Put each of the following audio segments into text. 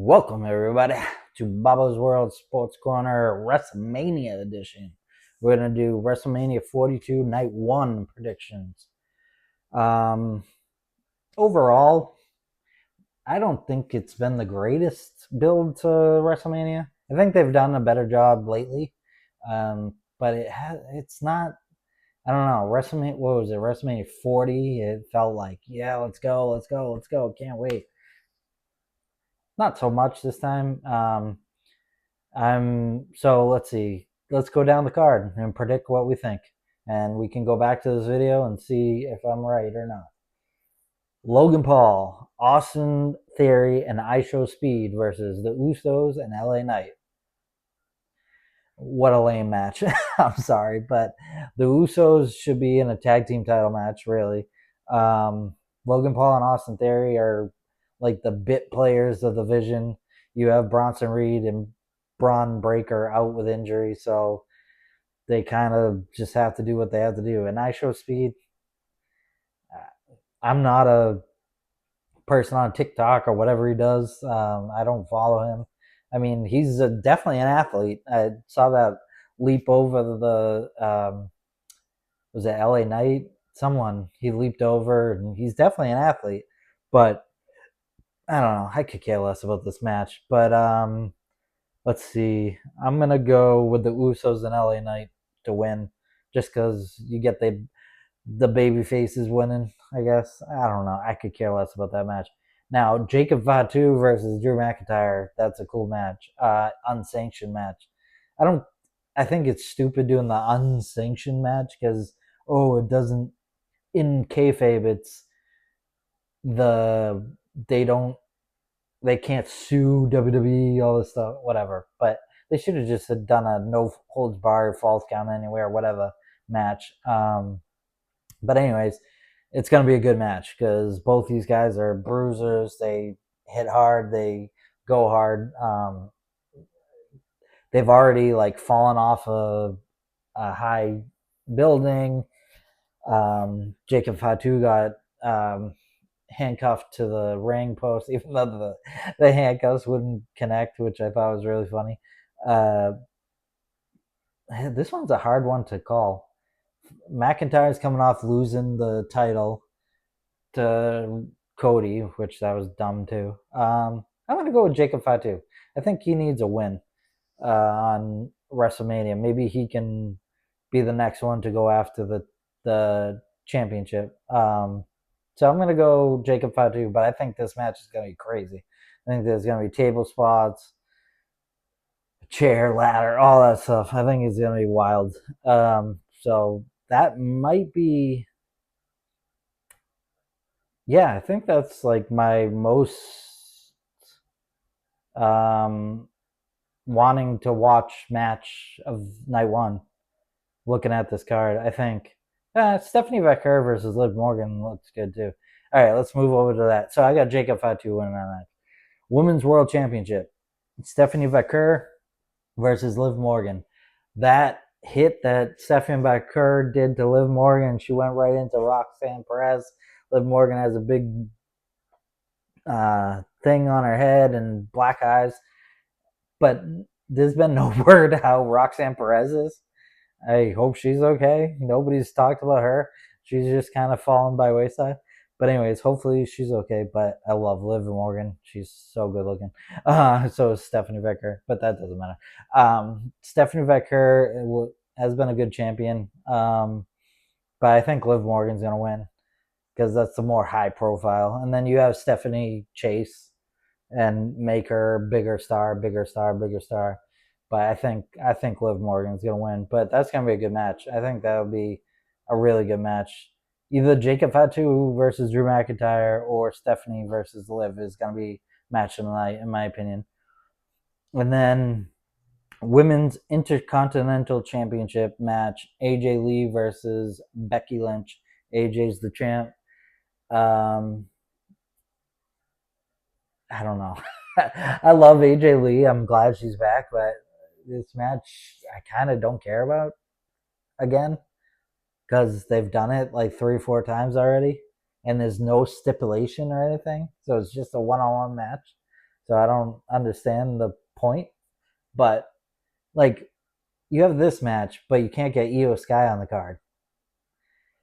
Welcome everybody to Bobbo's World Sports Corner Wrestlemania edition. We're gonna do WrestleMania 42 Night 1 predictions. Um, Overall, I don't think it's been the greatest build to WrestleMania. I think they've done a better job lately, but it's not. I don't know. WrestleMania, what was it? WrestleMania 40. It felt like, yeah, let's go, let's go, let's go. Can't wait. Not so much this time. So let's see. Let's go down the card and predict what we think. And we can go back to this video and see if I'm right or not. Logan Paul, Austin Theory, and ISHO Speed versus the Usos and LA Knight. What a lame match. I'm sorry, but the Usos should be in a tag team title match, really. Logan Paul and Austin Theory are like the bit players of the Vision. You have Bronson Reed and Braun Breaker out with injury, so they kind of just have to do what they have to do. And I show speed. I'm not a person on TikTok or whatever he does. I don't follow him. I mean, he's definitely an athlete. I saw that leap over was it LA Knight? Someone he leaped over, and he's definitely an athlete. But I don't know. I could care less about this match. But let's see. I'm gonna go with the Usos and LA Knight to win, just because you get the baby faces winning. I guess I don't know. I could care less about that match. Now Jacob Fatu versus Drew McIntyre. That's a cool match. Unsanctioned match. I don't. I think it's stupid doing the unsanctioned match because it doesn't in kayfabe. It's the they don't they can't sue WWE, all this stuff, whatever. But they should have just done a no holds barred, falls count anywhere, whatever match. But anyways, it's gonna be a good match because both these guys are bruisers. They hit hard. They go hard. They've already like fallen off a high building. Jacob Fatu got handcuffed to the ring post, even though the handcuffs wouldn't connect, which I thought was really funny. Uh, this one's a hard one to call. McIntyre's coming off losing the title to Cody, which that was dumb too. I'm gonna go with Jacob Fatu. I think he needs a win on WrestleMania. Maybe he can be the next one to go after the championship. So I'm gonna go Jacob Fatu, but I think this match is gonna be crazy. I think there's gonna be table spots, chair, ladder, all that stuff. I think it's gonna be wild. So that might be, yeah. I think that's like my most um, wanting to watch match of night one. Looking at this card, I think Stephanie Becker versus Liv Morgan looks good too. All right, let's move over to that. So I got Jacob Fatu winning that match. Women's World Championship. Stephanie Becker versus Liv Morgan. That hit that Stephanie Becker did to Liv Morgan, she went right into Roxanne Perez. Liv Morgan has a big thing on her head and black eyes, but there's been no word how Roxanne Perez is. I hope she's okay. Nobody's talked about her. She's just kind of fallen by wayside. But anyways, hopefully she's okay. But I love Liv Morgan. She's so good looking. So is Stephanie Becker, but that doesn't matter. Stephanie Becker has been a good champion. But I think Liv Morgan's gonna win because that's the more high profile. And then you have Stephanie Chase and make her bigger star, bigger star, bigger star. But I think Liv Morgan's gonna win. But that's gonna be a good match. I think that'll be a really good match. Either Jacob Fatu versus Drew McIntyre or Stephanie versus Liv is gonna be match of the night, in my opinion. And then Women's Intercontinental Championship match: AJ Lee versus Becky Lynch. AJ's the champ. Um, I don't know. I love AJ Lee. I'm glad she's back, but this match I kind of don't care about again because they've done it like 3 or 4 times already, and there's no stipulation or anything, so it's just a one-on-one match. So I don't understand the point. But like, you have this match, but you can't get Io Sky on the card.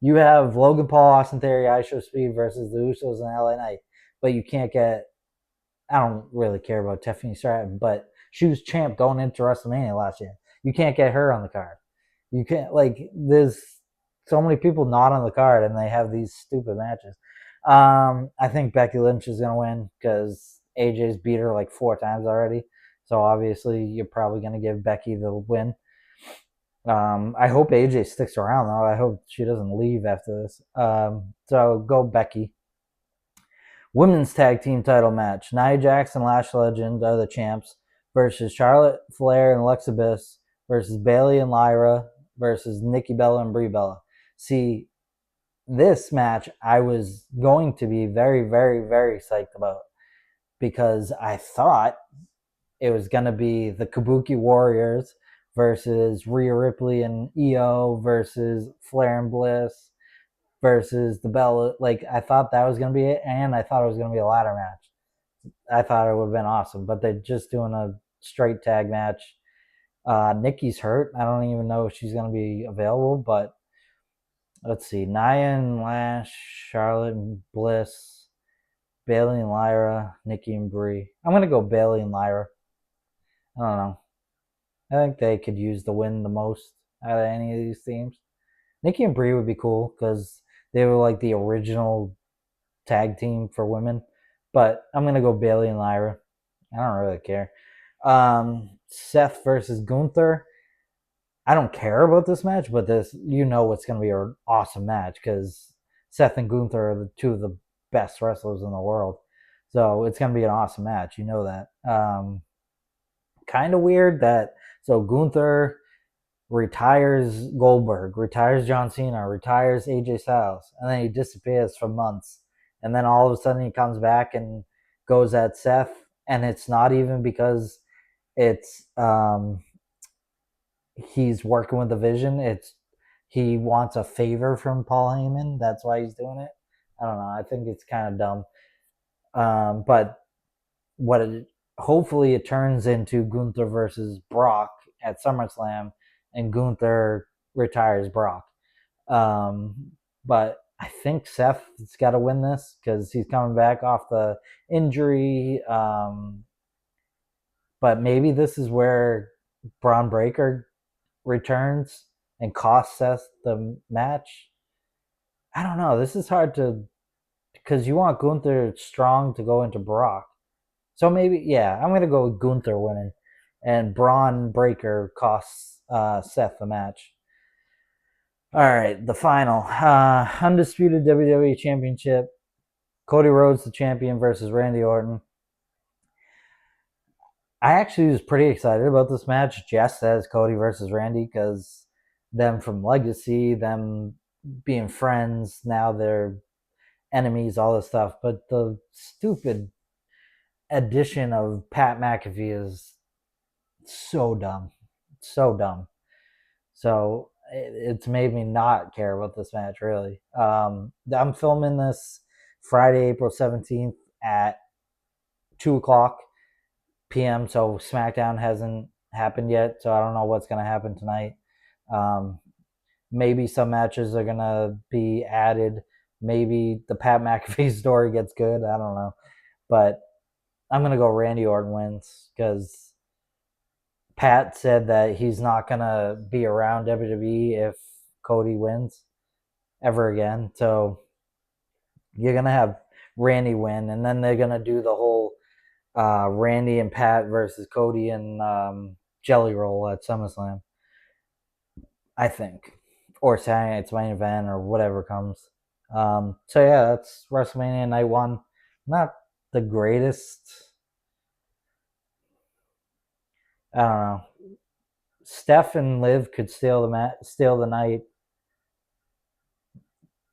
You have Logan Paul, Austin Theory, ISO Speed versus the Usos and LA Knight, but you can't get. I don't really care about Tiffany Stratton, but she was champ going into WrestleMania last year. You can't get her on the card. You can't, like, there's so many people not on the card, and they have these stupid matches. I think Becky Lynch is gonna win because AJ's beat her like 4 times already. So obviously, you're probably gonna give Becky the win. I hope AJ sticks around though. I hope she doesn't leave after this. So go Becky. Women's tag team title match: Nia Jax and Lash Legend are the champs versus Charlotte Flair and Alexa Bliss versus Bayley and Lyra versus Nikki Bella and Brie Bella. See, this match I was going to be very, very, very psyched about because I thought it was going to be the Kabuki Warriors versus Rhea Ripley and Io versus Flair and Bliss versus the Bella. Like, I thought that was going to be it, and I thought it was going to be a ladder match. I thought it would have been awesome, but they're just doing a straight tag match. Nikki's hurt. I don't even know if she's going to be available, but let's see. Nia and Lash, Charlotte and Bliss, Bayley and Lyra, Nikki and Brie. I'm going to go Bayley and Lyra. I don't know. I think they could use the win the most out of any of these teams. Nikki and Brie would be cool because they were like the original tag team for women. But I'm going to go Bayley and Lyra. I don't really care. Seth versus Gunther. I don't care about this match, but this, it's going to be an awesome match because Seth and Gunther are the two of the best wrestlers in the world. So it's going to be an awesome match. You know that. Kind of weird that Gunther retires Goldberg, retires John Cena, retires AJ Styles, and then he disappears for months. And then all of a sudden he comes back and goes at Seth, and it's not even because it's he's working with the Vision. It's he wants a favor from Paul Heyman. That's why he's doing it. I don't know. I think it's kind of dumb. But what it hopefully it turns into Gunther versus Brock at SummerSlam, and Gunther retires Brock. But I think Seth's got to win this because he's coming back off the injury. But maybe this is where Braun Breaker returns and costs Seth the match. I don't know. This is hard to because you want Gunther strong to go into Brock. So maybe, yeah, I'm going to go with Gunther winning. And Braun Breaker costs Seth the match. All right, the final. Undisputed WWE Championship. Cody Rhodes, the champion, versus Randy Orton. I actually was pretty excited about this match just as Cody versus Randy because them from Legacy, them being friends, now they're enemies, all this stuff. But the stupid addition of Pat McAfee is so dumb. So dumb. So it's made me not care about this match, really. I'm filming this Friday, April 17th at 2 o'clock p.m. So SmackDown hasn't happened yet. So I don't know what's going to happen tonight. Maybe some matches are going to be added. Maybe the Pat McAfee story gets good. I don't know. But I'm going to go Randy Orton wins because Pat said that he's not going to be around WWE if Cody wins ever again. So you're going to have Randy win, and then they're going to do the whole Randy and Pat versus Cody and Jelly Roll at SummerSlam, I think. Or Saturday Night's Main Event or whatever comes. So yeah, that's WrestleMania Night 1. Not the greatest. I don't know. Steph and Liv could steal the night.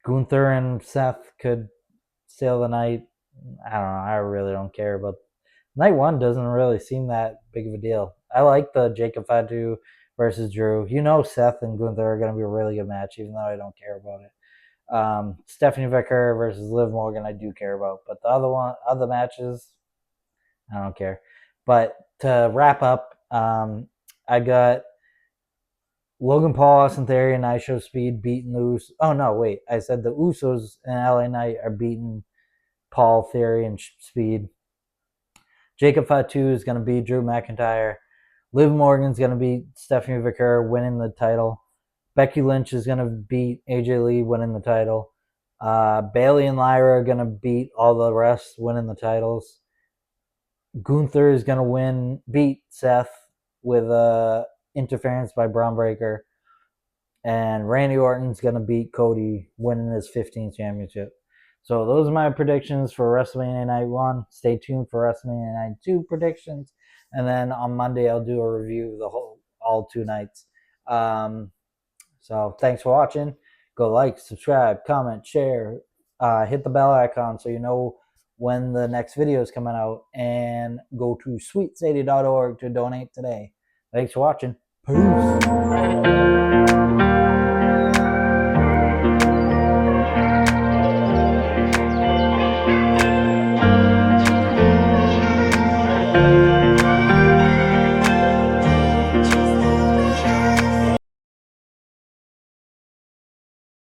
Gunther and Seth could steal the night. I don't know. I really don't care. But night 1 doesn't really seem that big of a deal. I like the Jacob Fatu versus Drew. Seth and Gunther are going to be a really good match, even though I don't care about it. Stephanie Becker versus Liv Morgan, I do care about. But the other matches, I don't care. But to wrap up, I got Logan Paul, Austin Theory, and ISO Speed beating the Usos. Oh no, wait! I said the Usos and LA Knight are beating Paul, Theory, and Speed. Jacob Fatu is going to beat Drew McIntyre. Liv Morgan's going to beat Stephanie Vicker, winning the title. Becky Lynch is going to beat AJ Lee, winning the title. Bailey and Lyra are going to beat all the rest, winning the titles. Gunther is going to beat Seth with interference by Braun Breaker. And Randy Orton's going to beat Cody, winning his 15th championship. So those are my predictions for WrestleMania Night 1. Stay tuned for WrestleMania Night 2 predictions. And then on Monday, I'll do a review of all 2 nights. So thanks for watching. Go like, subscribe, comment, share. Hit the bell icon so you know when the next video is coming out. And go to sweetsadie.org to donate today. Thanks for watching. Peace.